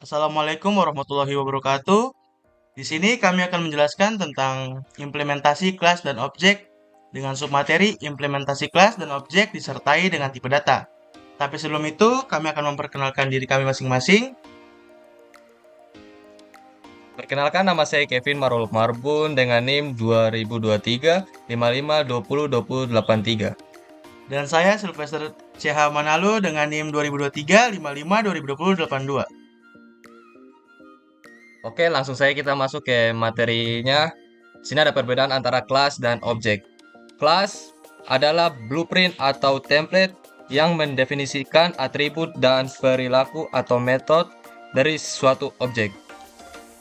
Assalamualaikum warahmatullahi wabarakatuh. Di sini kami akan menjelaskan tentang implementasi kelas dan objek dengan submateri implementasi kelas dan objek disertai dengan tipe data. Tapi sebelum itu, kami akan memperkenalkan diri kami masing-masing. Perkenalkan, nama saya Kevin Marul Marbun dengan NIM 2023 55202083. Dan saya Sylvester CH Manalo dengan NIM 2023 55 2020 82. Oke, langsung saja kita masuk ke materinya. Sini ada perbedaan antara kelas dan objek. Kelas adalah blueprint atau template yang mendefinisikan atribut dan perilaku atau metode dari suatu objek.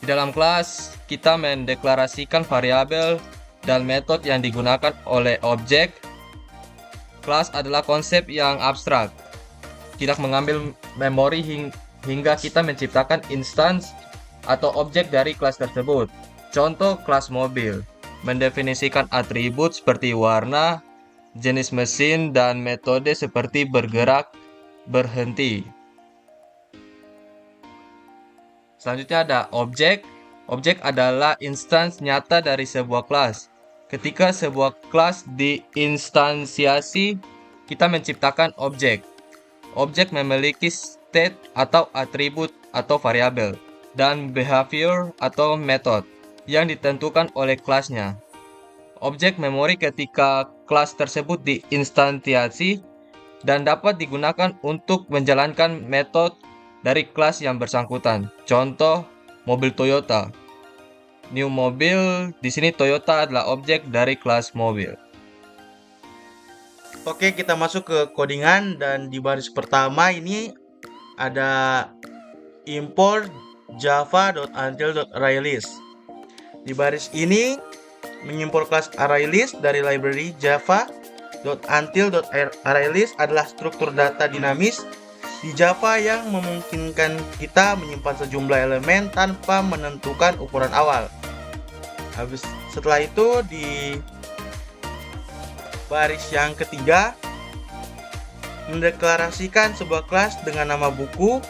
Di dalam kelas, kita mendeklarasikan variabel dan metode yang digunakan oleh objek. Kelas adalah konsep yang abstrak, tidak mengambil memori hingga kita menciptakan instance atau objek dari kelas tersebut. Contoh kelas mobil, mendefinisikan atribut seperti warna, jenis mesin, dan metode seperti bergerak, berhenti. Selanjutnya ada objek. Objek adalah instance nyata dari sebuah kelas. Ketika sebuah kelas diinstansiasi, kita menciptakan objek. Objek memiliki state atau atribut atau variabel dan behavior atau metode yang ditentukan oleh kelasnya. Objek memori ketika kelas tersebut diinstansiasi dan dapat digunakan untuk menjalankan metode dari kelas yang bersangkutan. Contoh, mobil Toyota. New mobil, di sini Toyota adalah objek dari kelas mobil. Oke, kita masuk ke codingan dan di baris pertama ini ada import java.until.arraylist. Di baris ini mengimpor kelas ArrayList dari library java.until.arraylist adalah struktur data dinamis di Java yang memungkinkan kita menyimpan sejumlah elemen tanpa menentukan ukuran awal. Setelah itu di baris yang ketiga mendeklarasikan sebuah kelas dengan nama buku.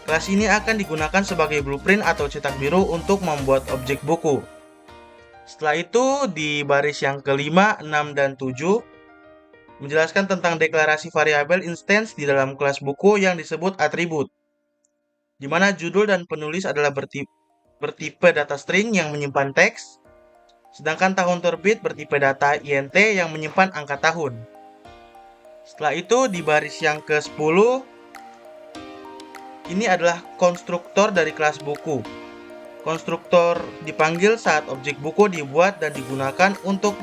Kelas ini akan digunakan sebagai blueprint atau cetak biru untuk membuat objek buku. Setelah itu di baris yang kelima, 6, dan 7 menjelaskan tentang deklarasi variabel instance di dalam kelas buku yang disebut atribut, di mana judul dan penulis adalah bertipe data string yang menyimpan teks, sedangkan tahun terbit bertipe data int yang menyimpan angka tahun. Setelah itu di baris yang ke-10, ini adalah konstruktor dari kelas buku. Konstruktor dipanggil saat objek buku dibuat dan digunakan untuk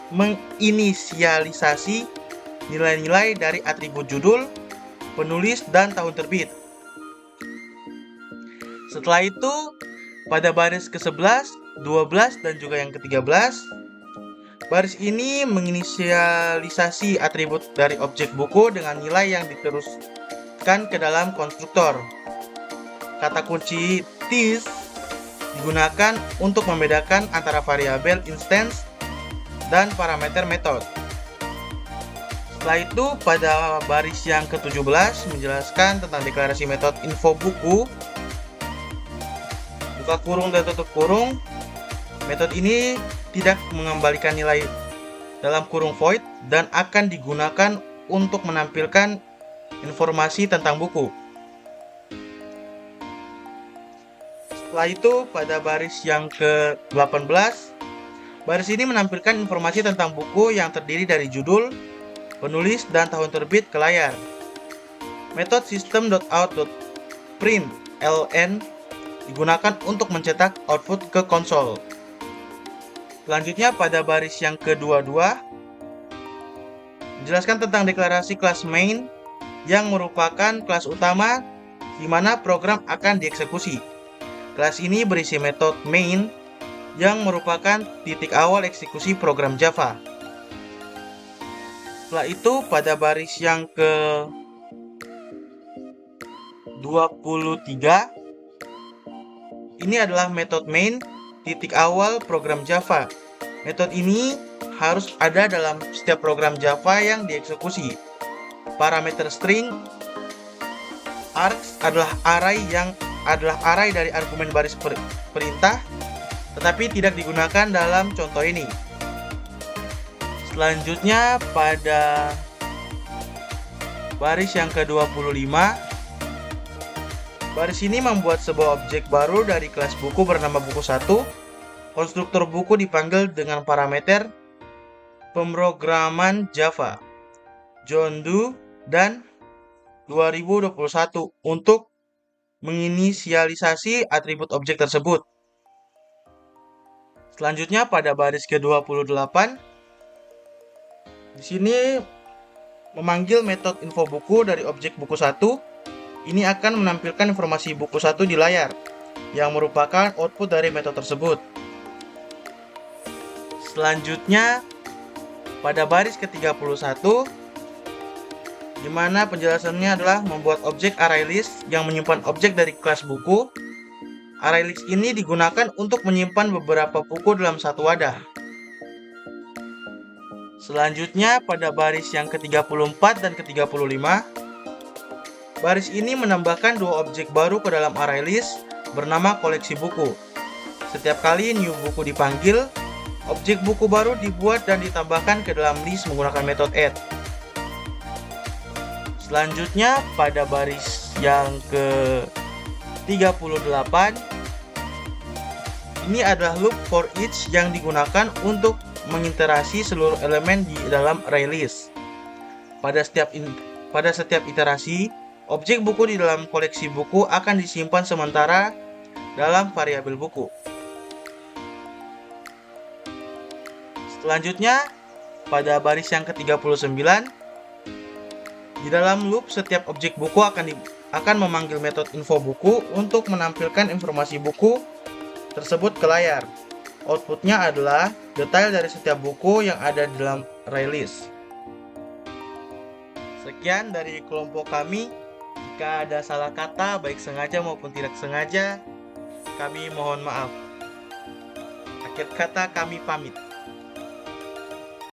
menginisialisasi nilai-nilai dari atribut judul, penulis, dan tahun terbit. Setelah itu, pada baris ke-11, 12, dan juga yang ke-13, baris ini menginisialisasi atribut dari objek buku dengan nilai yang diteruskan ke dalam konstruktor. Kata kunci this digunakan untuk membedakan antara variabel instance dan parameter metode. Setelah itu pada baris yang ke-17 menjelaskan tentang deklarasi metode info buku, buka kurung dan tutup kurung. Metode ini tidak mengembalikan nilai dalam kurung void dan akan digunakan untuk menampilkan informasi tentang buku. Setelah itu pada baris yang ke-18, baris ini menampilkan informasi tentang buku yang terdiri dari judul, penulis, dan tahun terbit ke layar. Metode system.out.println digunakan untuk mencetak output ke konsol. Selanjutnya pada baris yang ke-22 menjelaskan tentang deklarasi kelas main yang merupakan kelas utama di mana program akan dieksekusi. Kelas ini berisi metode main yang merupakan titik awal eksekusi program Java. Setelah itu pada baris yang ke-23 ini adalah metode main titik awal program Java. Metode ini harus ada dalam setiap program Java yang dieksekusi. Parameter string Args adalah array dari argumen baris perintah, tetapi tidak digunakan dalam contoh ini. Selanjutnya pada baris yang ke-25, baris ini membuat sebuah objek baru dari kelas buku bernama buku 1. Konstruktor buku dipanggil dengan parameter pemrograman Java, John Doe, dan 2021 untuk menginisialisasi atribut objek tersebut. Selanjutnya pada baris ke-28, di sini memanggil metode info buku dari objek buku 1. Ini akan menampilkan informasi buku 1 di layar, yang merupakan output dari metode tersebut. Selanjutnya, pada baris ke-31, di mana penjelasannya adalah membuat objek ArrayList yang menyimpan objek dari kelas buku. ArrayList ini digunakan untuk menyimpan beberapa buku dalam satu wadah. Selanjutnya, pada baris yang ke-34 dan ke-35, baris ini menambahkan dua objek baru ke dalam ArrayList bernama koleksi buku. Setiap kali new buku dipanggil, objek buku baru dibuat dan ditambahkan ke dalam list menggunakan metode add. Selanjutnya pada baris yang ke-38, ini adalah loop for each yang digunakan untuk mengiterasi seluruh elemen di dalam ArrayList. Pada setiap iterasi, objek buku di dalam koleksi buku akan disimpan sementara dalam variabel buku. Selanjutnya, pada baris yang ke-39, di dalam loop setiap objek buku akan memanggil metode info buku untuk menampilkan informasi buku tersebut ke layar. Outputnya adalah detail dari setiap buku yang ada di dalam ArrayList. Sekian dari kelompok kami. Jika ada salah kata, baik sengaja maupun tidak sengaja, kami mohon maaf. Akhir kata, kami pamit.